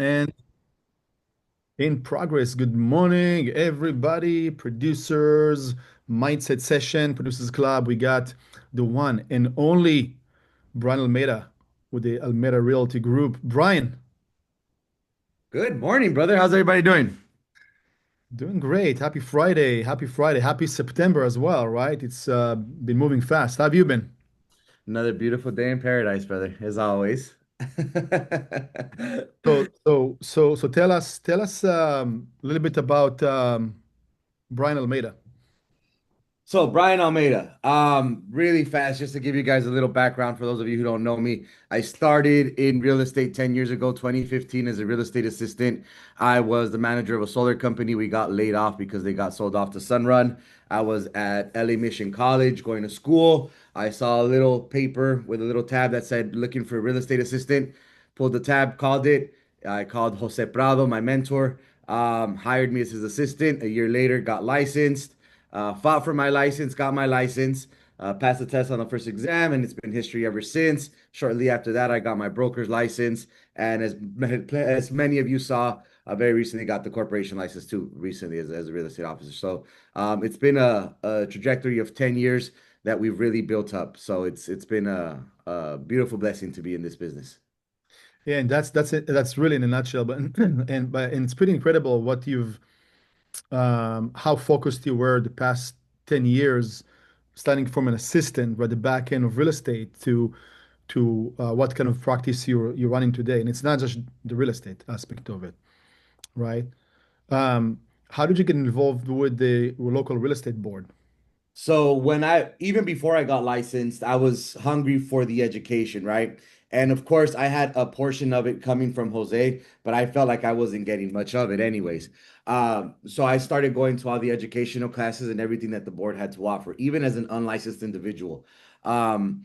And in progress. Good morning, everybody. Producers, Mindset Session, Producers Club. We got the one and only Bryan Almeida with the Almeida Realty Group. Bryan, Good morning, brother. How's everybody doing? doing great. Happy Friday. Happy Friday. Happy September as well, right? It's been moving fast. How have you been? Another beautiful day in paradise, brother, as always. So tell us a little bit about Bryan Almeida. So, Bryan Almeida, really fast, just to give you guys a little background for those of you who don't know me. I started in real estate 10 years ago, 2015, as a real estate assistant. I was the manager of a solar company. We got laid off because they got sold off to Sunrun. I was at LA Mission College going to school. I saw a little paper with a little tab that said looking for a real estate assistant. Pulled the tab, called it. I called Jose Prado, my mentor, hired me as his assistant. A year later, got licensed. Fought for my license, got my license, passed the test on the first exam, and it's been history ever since. Shortly after that, I got my broker's license, and as many of you saw, I very recently got the corporation license too, recently as a real estate officer. So it's been a trajectory of 10 years that we've really built up. So it's been a beautiful blessing to be in this business. Yeah, and that's it. That's really in a nutshell. But and it's pretty incredible what you've how focused you were the past 10 years, starting from an assistant at the back end of real estate to what kind of practice you're running today. And it's not just the real estate aspect of it, right? How did you get involved with the local real estate board? So even before I got licensed, I was hungry for the education, right? And of course, I had a portion of it coming from Jose, but I felt like I wasn't getting much of it anyways. So I started going to all the educational classes and everything that the board had to offer, even as an unlicensed individual. Um,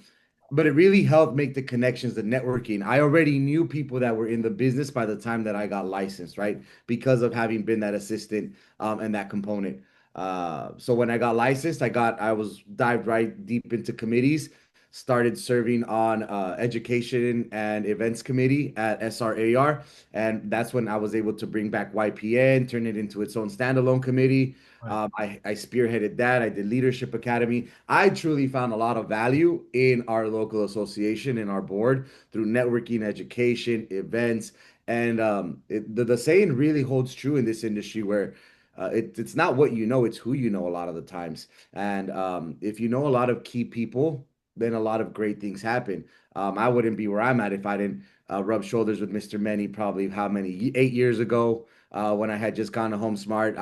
but it really helped make the connections, the networking. I already knew people that were in the business by the time that I got licensed, right? Because of having been that assistant and that component. So when I got licensed, I was dived right deep into committees, started serving on education and events committee at SRAR, and that's when I was able to bring back YPN, turn it into its own standalone committee. Right. I spearheaded that. I did leadership academy. I truly found a lot of value in our local association and our board through networking, education, events, and the saying really holds true in this industry where it's not what you know, it's who you know a lot of the times. And if you know a lot of key people, then a lot of great things happen. I wouldn't be where I'm at if I didn't rub shoulders with Mr. Meny probably how many, 8 years ago, when I had just gone to Home Smart,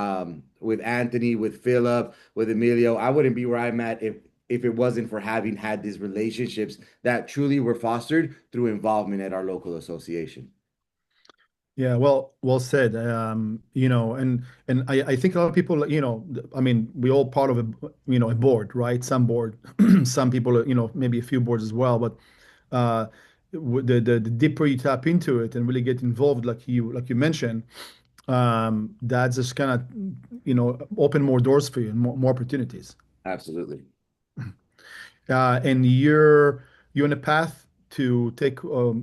with Anthony, with Philip, with Emilio. I wouldn't be where I'm at if it wasn't for having had these relationships that truly were fostered through involvement at our local association. Yeah, well said. And I think a lot of people, I mean, we all part of a board, right? Some board, some people, maybe a few boards as well. But uh, the deeper you tap into it and really get involved, like you mentioned, that's just kind of, open more doors for you and more opportunities. Absolutely. And you're on a path to take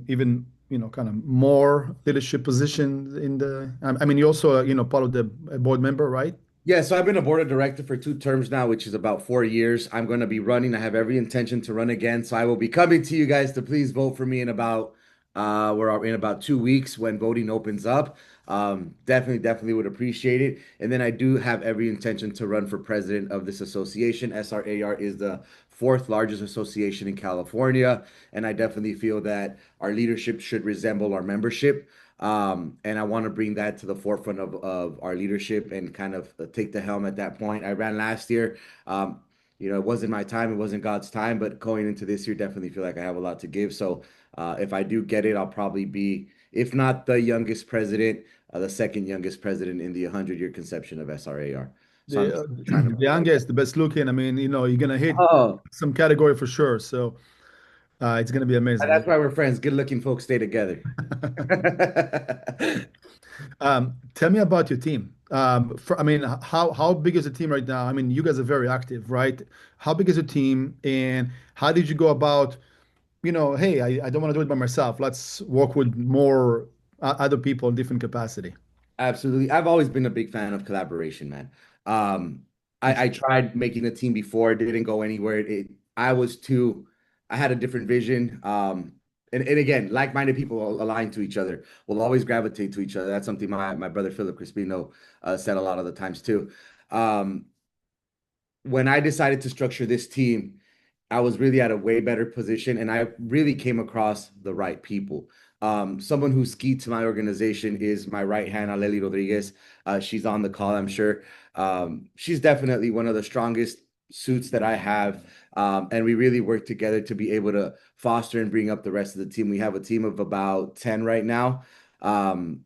even kind of more leadership positions in the. I mean, you're also part of the a board member, right? Yeah, so I've been a board of director for 2 terms now, which is about 4 years. I'm going to be running. I have every intention to run again. So I will be coming to you guys to please vote for me in about we're in about 2 weeks when voting opens up. Definitely would appreciate it. And then I do have every intention to run for president of this association. SRAR is the fourth largest association in California, and I definitely feel that our leadership should resemble our membership. And I want to bring that to the forefront of our leadership and kind of take the helm at that point. I ran last year. It wasn't my time, it wasn't God's time, but going into this year, definitely feel like I have a lot to give. So if I do get it, I'll probably be, if not the youngest president, the second youngest president in the 100-year conception of SRAR. So I'm The definitely trying to the bring that. youngest, the best looking. I mean, you're gonna hit Oh, some category for sure. So it's gonna be amazing. that's why we're friends. Good looking folks stay together. Tell me about your team. I mean, how big is the team right now? I mean, you guys are very active, right? How big is the team, and how did you go about, hey, I don't want to do it by myself. Let's work with more. other people in different capacity. Absolutely. I've always been a big fan of collaboration, man. Um, I tried making a team before, it didn't go anywhere. I was too, I had a different vision. And again, like-minded people align to each other, will always gravitate to each other. That's something my brother Philip Crispino said a lot of the times too. Um, when I decided to structure this team, I was really at a way better position and I really came across the right people. Someone who's key to my organization is my right hand, Aleli Rodriguez. She's on the call, I'm sure. She's definitely one of the strongest suits that I have. And we really work together to be able to foster and bring up the rest of the team. We have a team of about 10 right now. Um,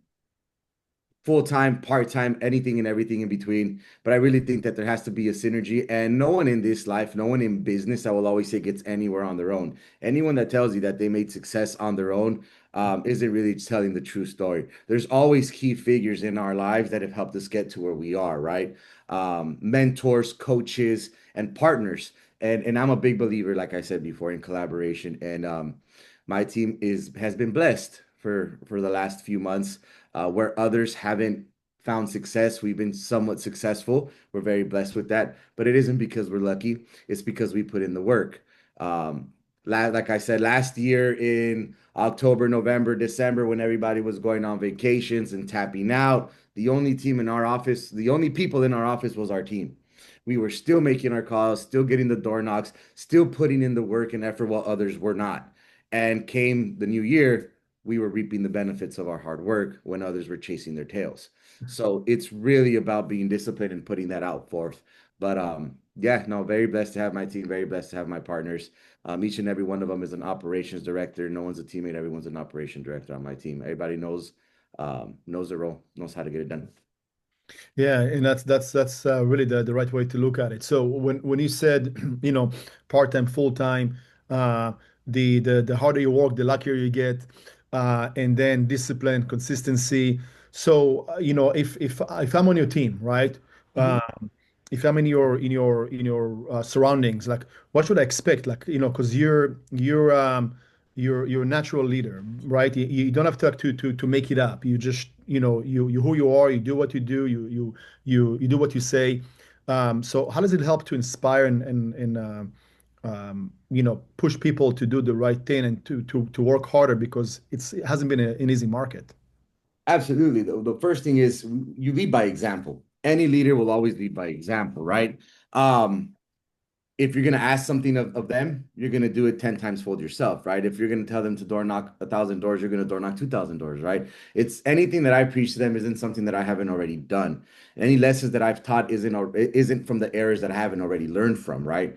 Full time, part time, anything and everything in between. But I really think that there has to be a synergy. And no one in this life, no one in business, I will always say, gets anywhere on their own. Anyone that tells you that they made success on their own isn't really telling the true story. There's always key figures in our lives that have helped us get to where we are, right? Mentors, coaches, and partners. And I'm a big believer, like I said before, in collaboration. And my team is has been blessed for the last few months where others haven't found success. We've been somewhat successful. We're very blessed with that, but it isn't because we're lucky. It's because we put in the work. Um, like I said, last year in October, November, December, when everybody was going on vacations and tapping out, the only team in our office, the only people in our office was our team. We were still making our calls, still getting the door knocks, still putting in the work and effort while others were not. And came the new year, we were reaping the benefits of our hard work when others were chasing their tails. So it's really about being disciplined and putting that out forth. But yeah, no, very blessed to have my team, very blessed to have my partners. Each and every one of them is an operations director. No one's a teammate, everyone's an operation director on my team. Everybody knows their role, knows how to get it done. Yeah, and that's really the right way to look at it. So when you said, part-time, full-time, uh, the harder you work, the luckier you get, and then discipline, consistency. So if I'm on your team, right? Mhm. If I'm in your surroundings, like what should I expect? Like, because you're a natural leader, right? You don't have to make it up. You just, you who you are, you do what you do, you do what you say. So how does it help to inspire and push people to do the right thing and to work harder because it hasn't been an easy market. Absolutely. The first thing is you lead by example. Any leader will always lead by example, right? Um, if you're going to ask something of them, you're going to do it 10 times fold yourself, right? If you're going to tell them to door knock 1,000 doors, you're going to door knock 2,000 doors, right? It's anything that I preach to them isn't something that I haven't already done. Any lessons that I've taught isn't from the errors that I haven't already learned from, right?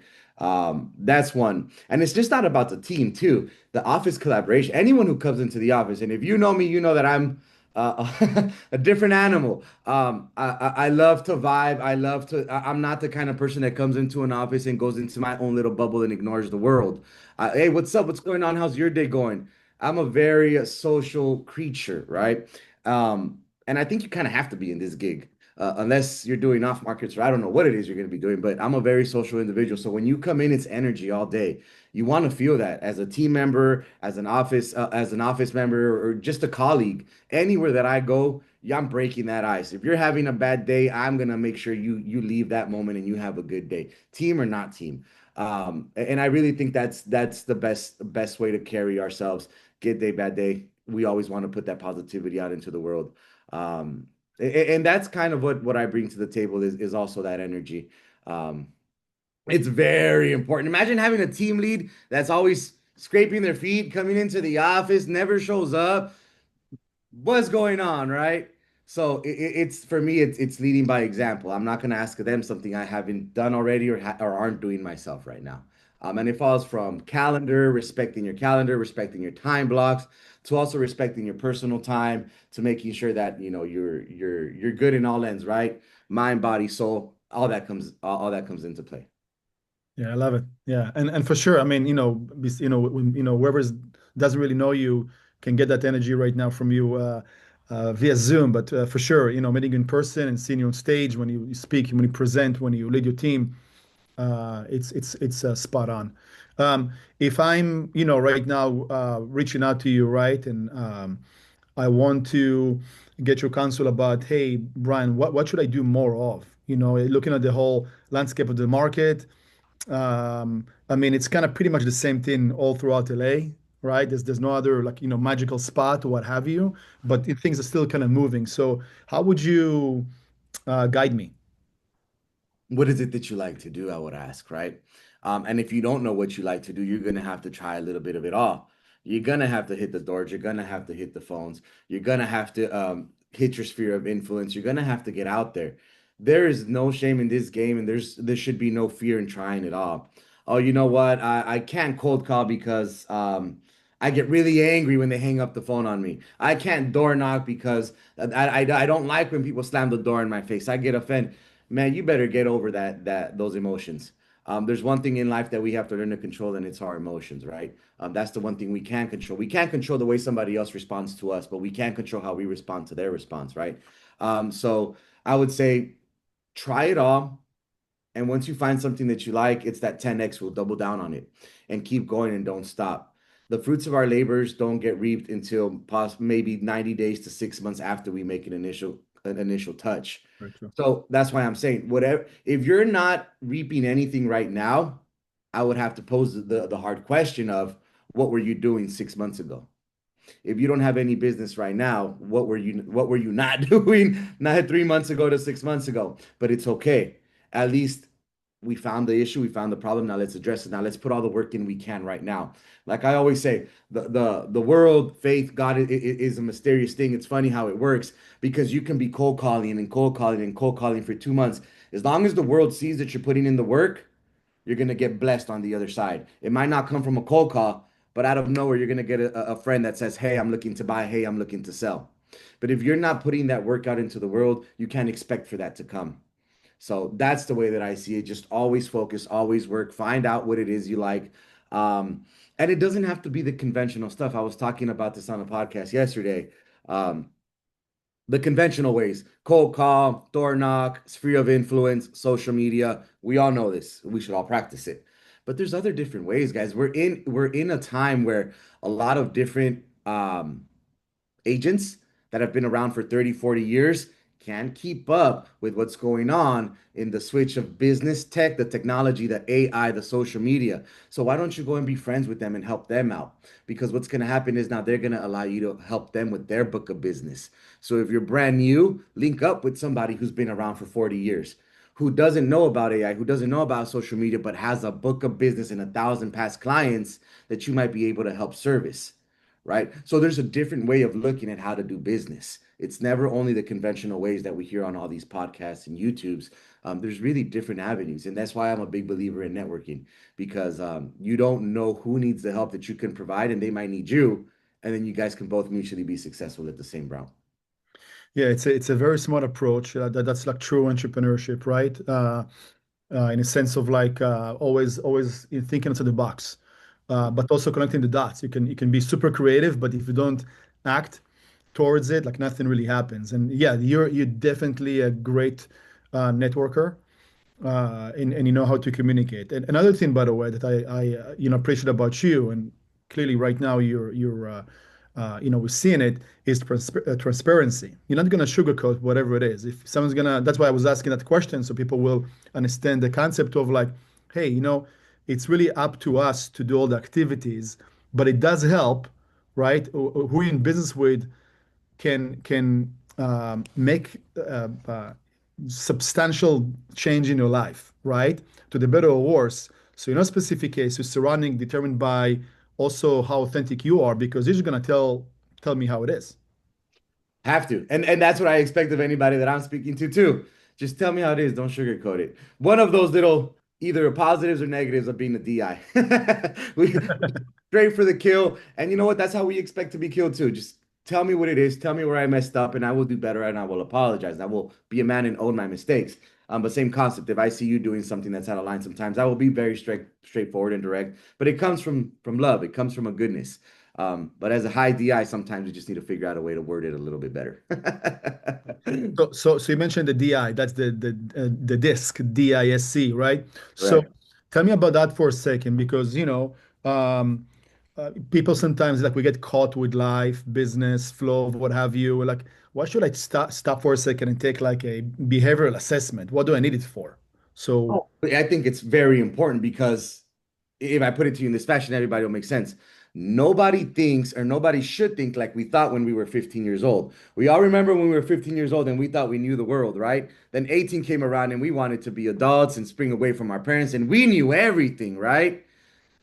That's one. And it's just not about the team, too. The office collaboration, anyone who comes into the office, and if you know me, you know that I'm a different animal. I love to vibe. I'm not the kind of person that comes into an office and goes into my own little bubble and ignores the world. Hey, what's up? What's going on? How's your day going? I'm a very social creature, right? And I think you kind of have to be in this gig. Unless you're doing off markets or I don't know what it is you're going to be doing, but I'm a very social individual. So when you come in, it's energy all day. You want to feel that as a team member, as an office member, or just a colleague. Anywhere that I go, yeah, I'm breaking that ice. If you're having a bad day, I'm gonna make sure you leave that moment and you have a good day, team or not team. And I really think that's the best way to carry ourselves. Good day, bad day. We always want to put that positivity out into the world. And that's kind of what I bring to the table is also that energy. Um, it's very important. Imagine having a team lead that's always scraping their feet, coming into the office, never shows up. What's going on, right? So it's for me, it's leading by example. I'm not going to ask them something I haven't done already or aren't doing myself right now. And it falls from calendar, respecting your time blocks, to also respecting your personal time, to making sure that you're good in all ends, right? Mind, body, soul, all that comes into play. Yeah, I love it. Yeah, and for sure. I mean, whoever doesn't really know you can get that energy right now from you via Zoom. But for sure, meeting you in person and seeing you on stage when you speak, when you present, when you lead your team, it's spot on. If I'm, right now reaching out to you, right, and I want to get your counsel about, hey, Brian, what should I do more of? Looking at the whole landscape of the market. I mean, it's kind of pretty much the same thing all throughout LA, right? There's no other like, magical spot or what have you, but things are still kind of moving. So how would you guide me? What is it that you like to do? I would ask, right? And if you don't know what you like to do, you're gonna have to try a little bit of it all. You're gonna have to hit the doors. You're gonna have to hit the phones. You're gonna have to hit your sphere of influence. You're gonna have to get out there. There is no shame in this game, and there should be no fear in trying it all. Oh, you know what? I can't cold call because I get really angry when they hang up the phone on me. I can't door knock because I don't like when people slam the door in my face. I get offended. Man, you better get over those emotions. There's one thing in life that we have to learn to control, and it's our emotions, right? That's the one thing we can control. We can't control the way somebody else responds to us, but we can control how we respond to their response, right? So I would say try it all. And once you find something that you like, it's that 10x. We'll double down on it and keep going and don't stop. The fruits of our labors don't get reaped until maybe 90 days to 6 months after we make an initial touch. Very true. So that's why I'm saying whatever. If you're not reaping anything right now, I would have to pose the hard question of what were you doing 6 months ago? If you don't have any business right now, what were you not doing not 3 months ago to 6 months ago? But it's okay. At least we found the issue, we found the problem. Now let's address it. Now let's put all the work in we can right now. Like I always say, the world, faith, God is a mysterious thing. It's funny how it works because you can be cold calling and cold calling and cold calling for 2 months. As long as the world sees that you're putting in the work, you're going to get blessed on the other side. It might not come from a cold call, but out of nowhere, you're going to get a friend that says, hey, I'm looking to buy. Hey, I'm looking to sell. But if you're not putting that work out into the world, you can't expect for that to come. So that's the way that I see it. Just always focus, always work, find out what it is you like. And it doesn't have to be the conventional stuff. I was talking about this on a podcast yesterday. Um, the conventional ways, cold call, door knock, sphere of influence, social media. We all know this. We should all practice it. But there's other different ways, guys. We're in a time where a lot of different agents that have been around for 30, 40 years can't keep up with what's going on in the switch of business tech, the technology, the AI, the social media. So why don't you go and be friends with them and help them out? Because what's going to happen is now they're going to allow you to help them with their book of business. So if you're brand new, link up with somebody who's been around for 40 years, who doesn't know about AI, who doesn't know about social media, but has a book of business and 1,000 past clients that you might be able to help service, right? So there's a different way of looking at how to do business. It's never only the conventional ways that we hear on all these podcasts and YouTubes. There's really different avenues. And that's why I'm a big believer in networking because you don't know who needs the help that you can provide, and they might need you. And then you guys can both mutually be successful at the same route. Yeah, it's a very smart approach. That's like true entrepreneurship, right? In a sense of like always thinking outside the box, but also connecting the dots. You can be super creative, but if you don't act towards it, like nothing really happens. And yeah, you're definitely a great networker, and you know how to communicate. And another thing, by the way, that I appreciate about you, and clearly right now we're seeing it is transparency. You're not gonna sugarcoat whatever it is. If someone's gonna, that's why I was asking that question, so people will understand the concept of like, hey, it's really up to us to do all the activities, but it does help, right? Who you're in business with can make substantial change in your life, right? To the better or worse. So in a specific case, your surrounding determined by also how authentic you are, because you're just gonna tell me how it is. Have to. And that's what I expect of anybody that I'm speaking to too. Just tell me how it is. Don't sugarcoat it. One of those little either positives or negatives of being a DI. We straight for the kill. And you know what? That's how we expect to be killed too. Just tell me what it is. Tell me where I messed up, and I will do better, and I will apologize. I will be a man and own my mistakes. But same concept. If I see you doing something that's out of line, sometimes I will be very straightforward and direct. But it comes from love. It comes from a goodness. But as a high DI, sometimes we just need to figure out a way to word it a little bit better. So you mentioned the DI, that's the disc, DISC, right? So Correct. tell me about that for a second, because um, people sometimes like we get caught with life, business, flow, what have you. We're like, why should I stop for a second and take like a behavioral assessment? What do I need it for? So, Oh, I think it's very important because if I put it to you in this fashion, everybody will make sense. Nobody thinks or nobody should think like we thought when we were 15 years old. We all remember when we were 15 years old and we thought we knew the world, right? Then 18 came around and we wanted to be adults and spring away from our parents and we knew everything, right?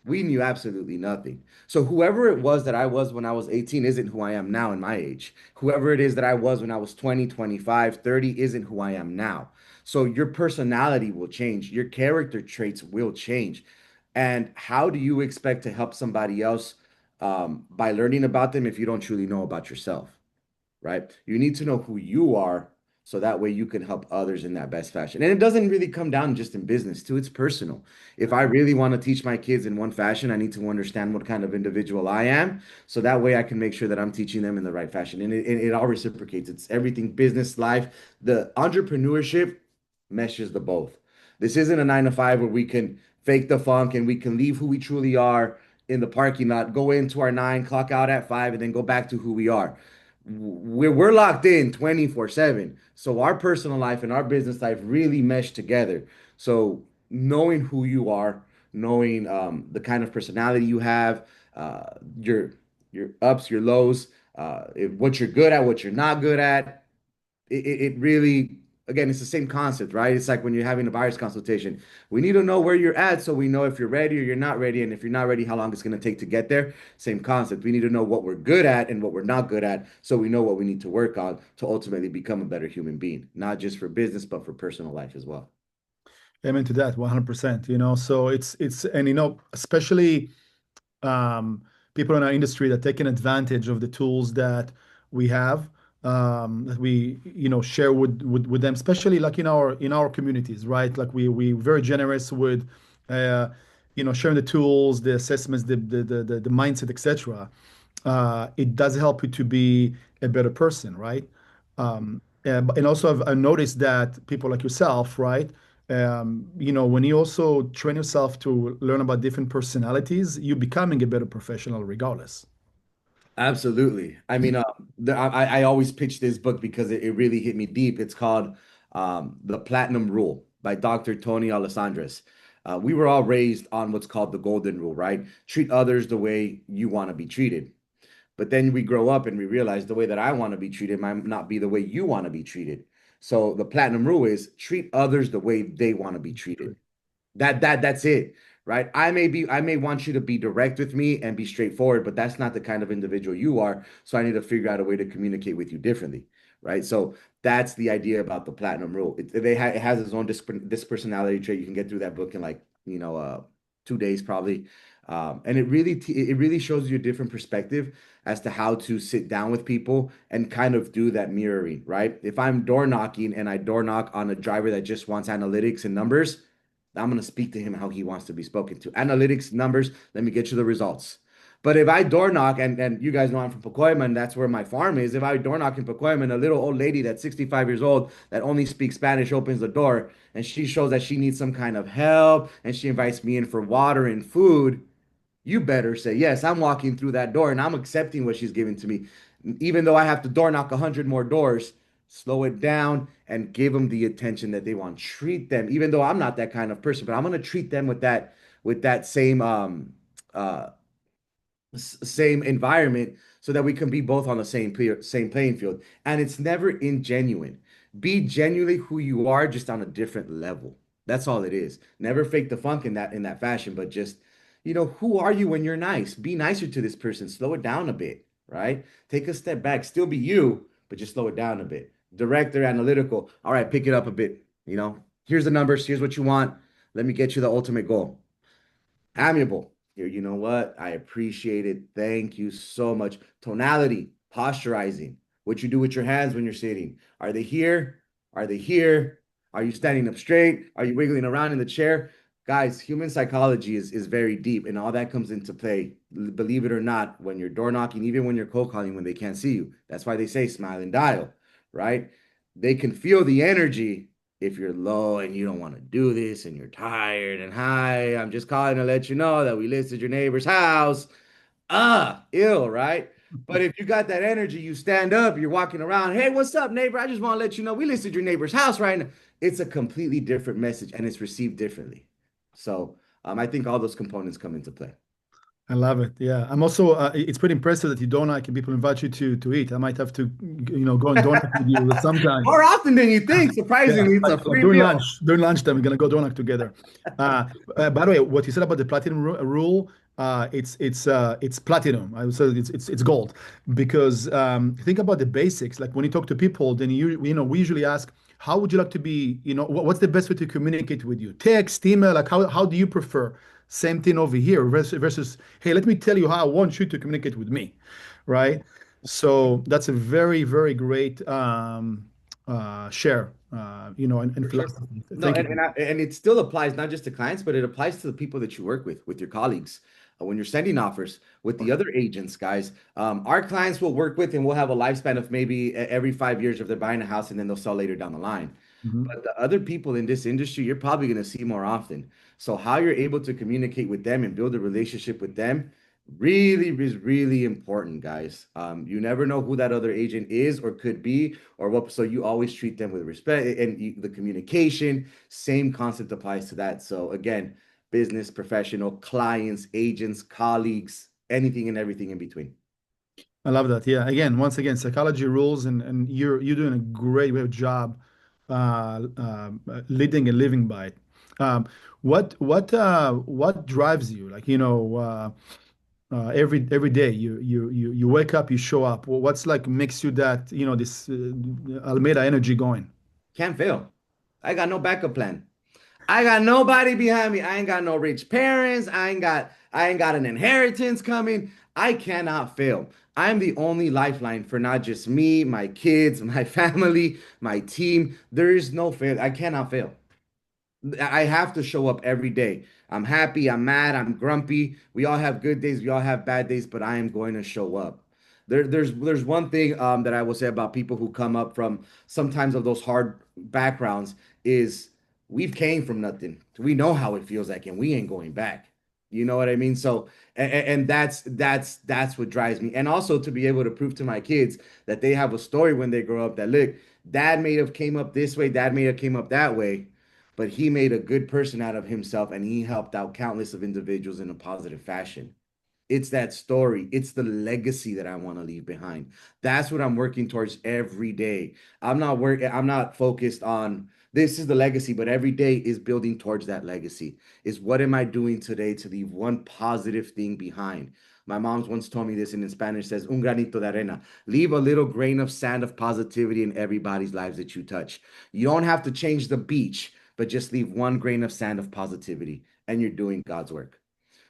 We knew absolutely nothing. So whoever it was that I was when I was 18 isn't who I am now in my age. Whoever it is that I was when I was 20, 25, 30 isn't who I am now. So your personality will change. Your character traits will change. And how do you expect to help somebody else by learning about them if you don't truly know about yourself? Right? You need to know who you are so that way you can help others in that best fashion. And it doesn't really come down just in business too, it's personal. If I really want to teach my kids in one fashion, I need to understand what kind of individual I am so that way I can make sure that I'm teaching them in the right fashion. And it all reciprocates. It's everything business, life, the entrepreneurship meshes the both. This isn't a 9 to 5 where we can fake the funk and we can leave who we truly are in the parking lot, go into our 9, clock out at 5, and then go back to who we are. We're locked in 24/7. So our personal life and our business life really mesh together. So knowing who you are, knowing the kind of personality you have, your ups, your lows, what you're good at, what you're not good at, it really, again, it's the same concept, right? It's like when you're having a buyer's consultation. We need to know where you're at so we know if you're ready or you're not ready. And if you're not ready, how long it's going to take to get there. Same concept. We need to know what we're good at and what we're not good at so we know what we need to work on to ultimately become a better human being, not just for business, but for personal life as well. amen to that, 100%. So and especially um, people in our industry that taking advantage of the tools that we have, that we share with them, especially like in our communities, right? Like we very generous with uh, sharing the tools, the assessments, the mindset, etc. It does help you to be a better person, right? And also I've noticed that people like yourself, right? When you also train yourself to learn about different personalities, you're becoming a better professional regardless. Absolutely. I mean, I always pitch this book because it really hit me deep. It's called The Platinum Rule by Dr. Tony Alessandres. We were all raised on what's called the golden rule, right? Treat others the way you want to be treated. But then we grow up and we realize the way that I want to be treated might not be the way you want to be treated. So the platinum rule is treat others the way they want to be treated. That's it, right? I may want you to be direct with me and be straightforward, but that's not the kind of individual you are. So I need to figure out a way to communicate with you differently, right? So that's the idea about the platinum rule. It has its own this personality trait. You can get through that book in like 2 days probably, and it really shows you a different perspective as to how to sit down with people and kind of do that mirroring, right? If I'm door knocking and I door knock on a driver that just wants analytics and numbers, I'm going to speak to him how he wants to be spoken to. Analytics, numbers, let me get you the results. But if I door knock, and you guys know I'm from Pacoima, and that's where my farm is. If I door knock in Pacoima, and a little old lady that's 65 years old that only speaks Spanish opens the door, and she shows that she needs some kind of help, and she invites me in for water and food, you better say, yes, I'm walking through that door and I'm accepting what she's giving to me. Even though I have to door knock 100 more doors, slow it down and give them the attention that they want. Treat them, even though I'm not that kind of person, but I'm going to treat them with that same uh, same environment so that we can be both on the same playing field. And it's never ingenuine. Be genuinely who you are, just on a different level. That's all it is. Never fake the funk in that fashion, but just who are you when you're nice? Be nicer to this person. Slow it down a bit, right? Take a step back. Still be you, but just slow it down a bit. Director, analytical. All right, pick it up a bit. Here's the numbers. Here's what you want. Let me get you the ultimate goal. Amiable. Here, you know what? I appreciate it. Thank you so much. Tonality, posturizing, what you do with your hands when you're sitting. Are they here? Are they here? Are you standing up straight? Are you wiggling around in the chair? Guys, human psychology is very deep, and all that comes into play. Believe it or not, when you're door knocking, even when you're cold calling, when they can't see you. That's why they say smile and dial, right? They can feel the energy if you're low and you don't want to do this and you're tired and hi, I'm just calling to let you know that we listed your neighbor's house. Ill, right? But if you got that energy, you stand up, you're walking around, hey, what's up, neighbor? I just want to let you know we listed your neighbor's house right now. It's a completely different message and it's received differently. So I think all those components come into play. I love it. Yeah, I'm also. It's pretty impressive that you donut and people invite you to eat. I might have to, go and donut with you sometime. More often than you think, Yeah, surprisingly, it's a like free meal. during lunchtime, we're gonna go donut together. Uh, by the way, what you said about the platinum rule, it's platinum. I would say it's gold because think about the basics. Like when you talk to people, then we usually ask, how would you like to be? What's the best way to communicate with you? Text, email, like how do you prefer? Same thing over here versus, hey, let me tell you how I want you to communicate with me, right? So that's a very, very great share, and For sure. philosophy. No, Thank and you. and it still applies not just to clients, but it applies to the people that you work with your colleagues. When you're sending offers with the other agents, guys, our clients will work with and we'll have a lifespan of maybe every 5 years if they're buying a house and then they'll sell later down the line. Mhm. But the other people in this industry, you're probably going to see more often. So how you're able to communicate with them and build a relationship with them really is really important, guys. You never know who that other agent is or could be or what. So you always treat them with respect and the communication, same concept applies to that. So again, business, professional, clients, agents, colleagues, anything and everything in between. I love that. Yeah. Again, once again, psychology rules, and you're doing a great job leading and living by it. What drives you? Like, every day you wake up, you show up. What's like makes you that, this Almeida energy going? Can't fail. I got no backup plan. I got nobody behind me. I ain't got no rich parents. I ain't got an inheritance coming. I cannot fail. I'm the only lifeline for not just me, my kids, my family, my team. There is no fail. I cannot fail. I have to show up every day. I'm happy, I'm mad, I'm grumpy. We all have good days, we all have bad days, but I am going to show up. There's one thing that I will say about people who come up from sometimes of those hard backgrounds is we've came from nothing. We know how it feels like, and we ain't going back. You know what I mean? So, and that's what drives me. And also to be able to prove to my kids that they have a story when they grow up that look, dad may have came up this way, dad may have came up that way, but he made a good person out of himself and he helped out countless of individuals in a positive fashion. It's that story. It's the legacy that I want to leave behind. That's what I'm working towards every day. I'm not focused on this is the legacy, but every day is building towards that legacy. Is what am I doing today to leave one positive thing behind? My mom's once told me this and in Spanish says, un granito de arena. Leave a little grain of sand of positivity in everybody's lives that you touch. You don't have to change the beach, but just leave one grain of sand of positivity and you're doing God's work.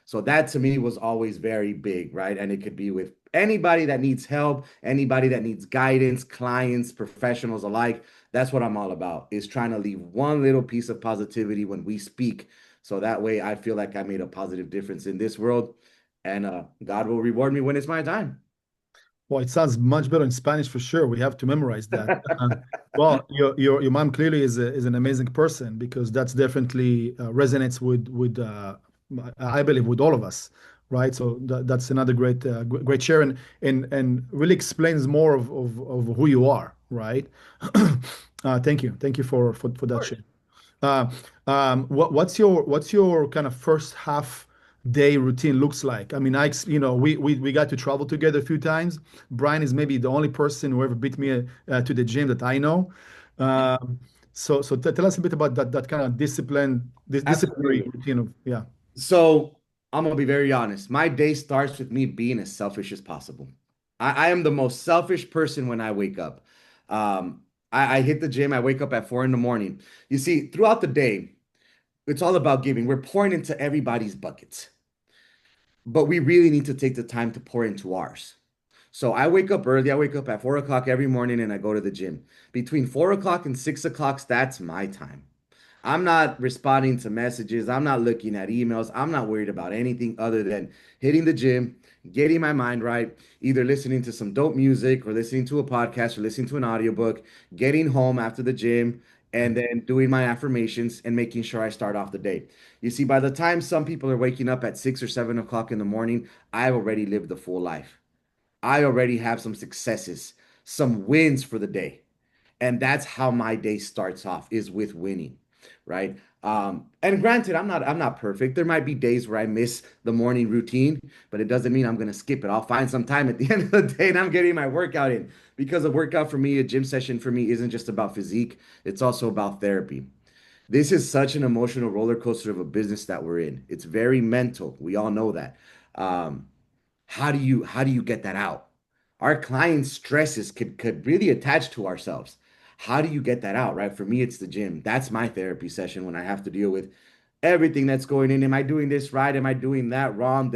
So that to me was always very big, right? And it could be with anybody that needs help, anybody that needs guidance, clients, professionals alike. That's what I'm all about, is trying to leave one little piece of positivity when we speak. So that way I feel like I made a positive difference in this world and God will reward me when it's my time. Well, it sounds much better in Spanish for sure. We have to memorize that. Well, your mom clearly is an amazing person because that's definitely resonates with I believe with all of us, right? So that's another great share, and really explains more of who you are, right? Thank you for Of that course. share. Uh, what's your kind of first half day routine looks like? I mean, we got to travel together a few times. Brian is maybe the only person who ever beat me to the gym that I know. Um, so tell us a bit about that kind of disciplinary Absolutely. routine of, yeah. So I'm gonna be very honest. My day starts with me being as selfish as possible. I am the most selfish person when I wake up. I hit the gym. I wake up at 4 in the morning. You see, throughout the day, it's all about giving. We're pouring into everybody's buckets, but we really need to take the time to pour into ours. So I wake up early. I wake up at 4 o'clock every morning and I go to the gym. Between 4 o'clock and 6 o'clock, that's my time. I'm not responding to messages. I'm not looking at emails. I'm not worried about anything other than hitting the gym, getting my mind right, either listening to some dope music or listening to a podcast or listening to an audiobook, getting home after the gym, and then doing my affirmations and making sure I start off the day. You see, by the time some people are waking up at 6 or 7 o'clock in the morning, I've already lived the full life. I already have some successes, some wins for the day. And that's how my day starts off is with winning, right? And granted, I'm not perfect. There might be days where I miss the morning routine, but it doesn't mean I'm gonna skip it. I'll find some time at the end of the day and I'm getting my workout in because a workout for me, a gym session for me isn't just about physique, it's also about therapy. This is such an emotional roller coaster of a business that we're in. It's very mental. We all know that. Um, how do you get that out? Our clients' stresses could really attach to ourselves. How do you get that out, right? For me, it's the gym. That's my therapy session when I have to deal with everything that's going in. Am I doing this right? Am I doing that wrong?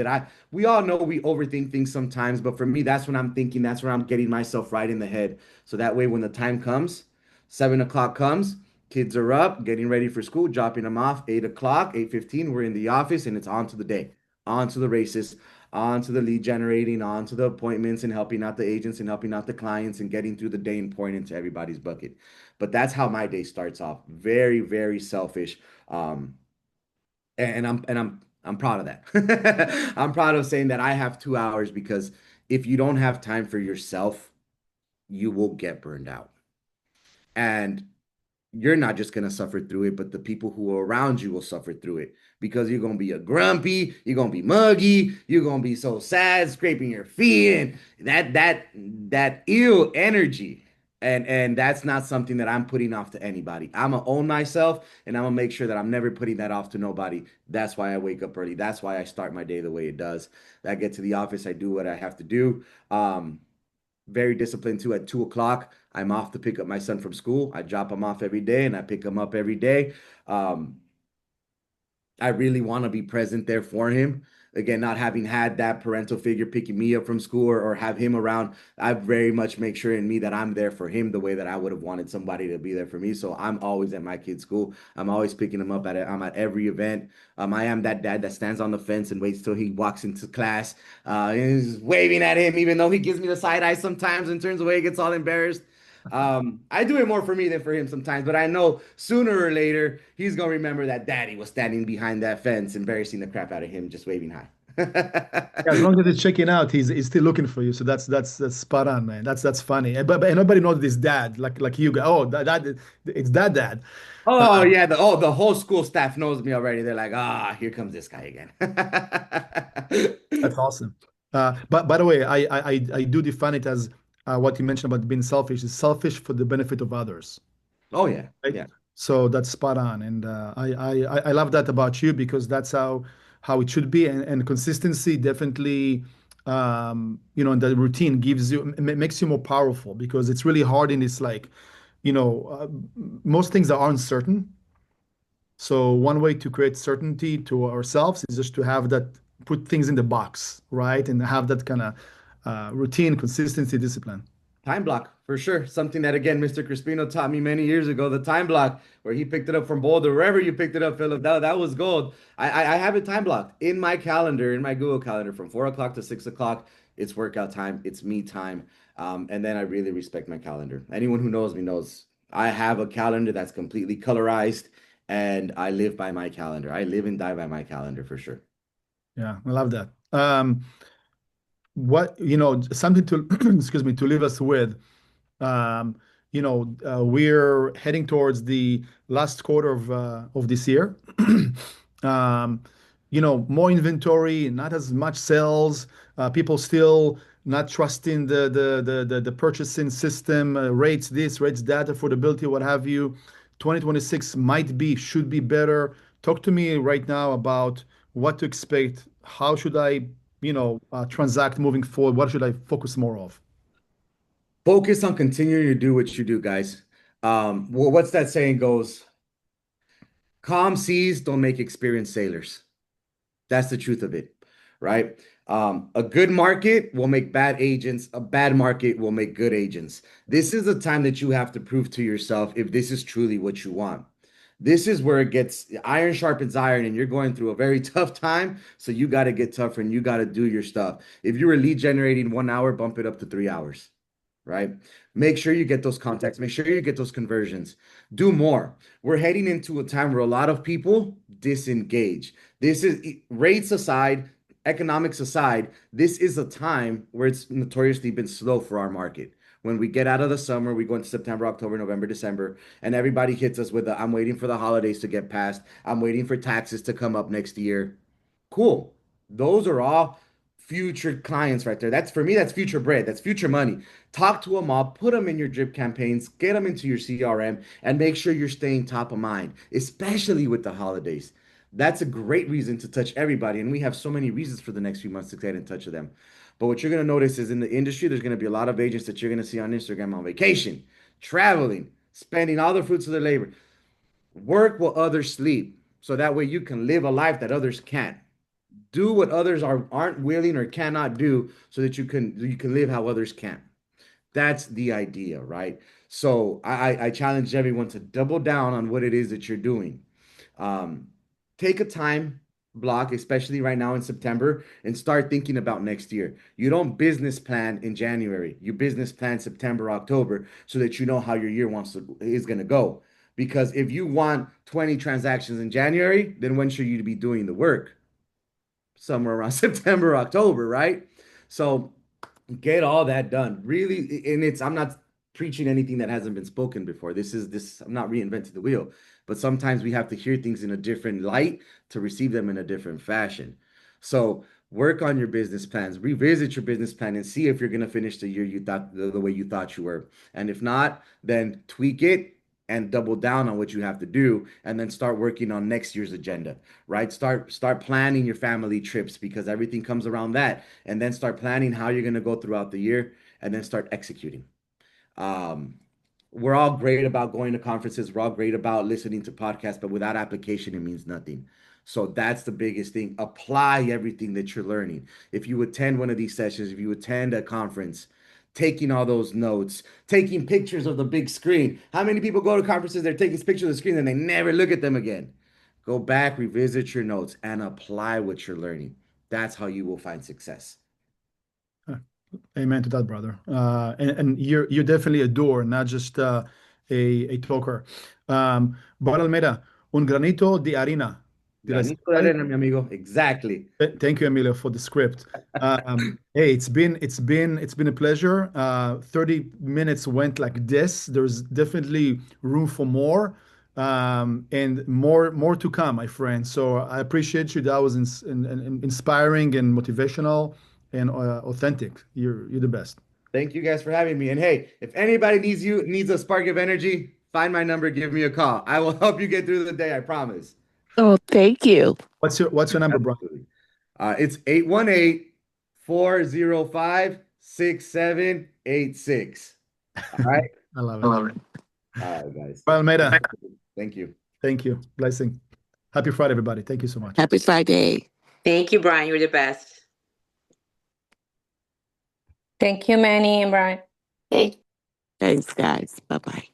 We all know we overthink things sometimes, but for me, that's when I'm thinking, that's where I'm getting myself right in the head. So that way, when the time comes, 7 o'clock comes, kids are up, getting ready for school, dropping them off, 8 o'clock, 8:15, we're in the office and it's on to the day, on to the races, on to the lead generating, on to the appointments and helping out the agents and helping out the clients and getting through the day and pouring into everybody's bucket. But that's how my day starts off. Very, very selfish. Um, and I'm proud of that. I'm proud of saying that I have 2 hours because if you don't have time for yourself, you will get burned out. And you're not just going to suffer through it, but the people who are around you will suffer through it because you're going to be a grumpy, you're going to be muggy, you're going to be so sad, scraping your feet and that ill energy. And that's not something that I'm putting off to anybody. I'm gonna own myself and I'm gonna make sure that I'm never putting that off to nobody. That's why I wake up early. That's why I start my day the way it does. I get to the office, I do what I have to do. Very disciplined too. At 2 o'clock, I'm off to pick up my son from school. I drop him off every day and I pick him up every day. Um, I really want to be present there for him. Again, not having had that parental figure picking me up from school or have him around, I very much make sure in me that I'm there for him the way that I would have wanted somebody to be there for me. So I'm always at my kid's school. I'm always picking him up at it. I'm at every event. I am that dad that stands on the fence and waits till he walks into class, and is waving at him, even though he gives me the side eye sometimes and turns away, gets all embarrassed. I do it more for me than for him sometimes, but I know sooner or later he's gonna remember that daddy was standing behind that fence, embarrassing the crap out of him, just waving hi. Yeah, as long as he's checking out, he's still looking for you. So that's spot on, man. That's funny. But nobody knows this dad like you go. Oh, that it's that dad. Oh yeah, the whole school staff knows me already. They're like, ah, here comes this guy again. That's awesome. But by the way, I do define it as what you mentioned about being selfish is selfish for the benefit of others, Oh yeah, right? yeah. So that's spot on, and I love that about you because that's how it should be, and consistency definitely, and the routine gives you makes you more powerful because it's really hard in this like, most things are uncertain. So one way to create certainty to ourselves is just to have that, put things in the box, right? And have that kind of routine, consistency, discipline. Time block for sure. Something that again, Mr. Crispino taught me many years ago. The time block where he picked it up from Boulder, wherever you picked it up, Philip. That was gold. I have it time blocked in my calendar, in my Google calendar, from 4 o'clock to 6 o'clock. It's workout time. It's me time. And then I really respect my calendar. Anyone who knows me knows I have a calendar that's completely colorized, and I live by my calendar. I live and die by my calendar for sure. Yeah, I love that. Something to, excuse me, to leave us with. Um, we're heading towards the last quarter of this year. Um, more inventory, not as much sales. People still not trusting the purchasing system, rates this, rates that, affordability, what have you. 2026 should be better. Talk to me right now about what to expect. How should I, transact moving forward? What should I focus more of? Focus on continuing to do what you do, guys. Well, what's that saying goes? Calm seas don't make experienced sailors. That's the truth of it, right? A good market will make bad agents. A bad market will make good agents. This is the time that you have to prove to yourself if this is truly what you want. This is where it gets iron sharpens iron, and you're going through a very tough time. So you got to get tougher and you got to do your stuff. If you were lead generating 1 hour, bump it up to 3 hours, right? Make sure you get those contacts, make sure you get those conversions. Do more. We're heading into a time where a lot of people disengage. This is rates aside, economics aside, this is a time where it's notoriously been slow for our market. When we get out of the summer, we go into September, October, November, December, and everybody hits us with the I'm waiting for the holidays to get passed. I'm waiting for taxes to come up next year. Cool. Those are all future clients right there. That's for me, that's future bread. That's future money. Talk to them all, put them in your drip campaigns, get them into your CRM, and make sure you're staying top of mind, especially with the holidays. That's a great reason to touch everybody. And we have so many reasons for the next few months to get in touch with them. But what you're going to notice is in the industry, there's going to be a lot of agents that you're going to see on Instagram on vacation, traveling, spending all the fruits of their labor. Work while others sleep. So that way you can live a life that others can't. Do what others aren't willing or cannot do so that you can live how others can't. That's the idea, right? So I challenge everyone to double down on what it is that you're doing. Um, Take a time block, especially right now in September, and start thinking about next year. You don't business plan in January. You business plan September, October, so that you know how your year is going to go. Because if you want 20 transactions in January, then when should you be doing the work? Somewhere around September, October, right? So get all that done. Really, and I'm not preaching anything that hasn't been spoken before. I'm not reinventing the wheel, but sometimes we have to hear things in a different light to receive them in a different fashion. So work on your business plans, revisit your business plan and see if you're going to finish the year you thought the way you thought you were. And if not, then tweak it and double down on what you have to do and then start working on next year's agenda, right? Start planning your family trips because everything comes around that, and then start planning how you're going to go throughout the year and then start executing. um, we're all great about going to conferences, we're all great about listening to podcasts, but without application it means nothing. So that's the biggest thing. Apply everything that you're learning. If you attend one of these sessions, if you attend a conference, taking all those notes, taking pictures of the big screen. How many people go to conferences, they're taking pictures of the screen and they never look at them again? Go back, revisit your notes, and apply what you're learning. That's how you will find success. Amen to that, brother. And you're definitely a doer, not just a talker. Bryan Almeida, un granito de arena. Did I say Granito it de right? arena, mi amigo. Exactly. Thank you, Emilio, for the script. Hey, it's been a pleasure. 30 minutes went like this. There's definitely room for more, and more to come, my friend. So I appreciate you. That was inspiring and motivational and authentic. You're the best. Thank you guys for having me. And hey, if anybody needs a spark of energy, find my number, give me a call. I will help you get through the day, I promise. Oh, thank you. What's your number, Brian? Absolutely. It's 818-405-6786. All right. I love I it. love it. All right, guys. Brian Almeida, Thank you. thank you. Blessing. Happy Friday, everybody. Thank you so much. Happy Friday. Thank you, Brian. You're the best. Thank you, Manny and Brian. Thanks, guys. Bye-bye.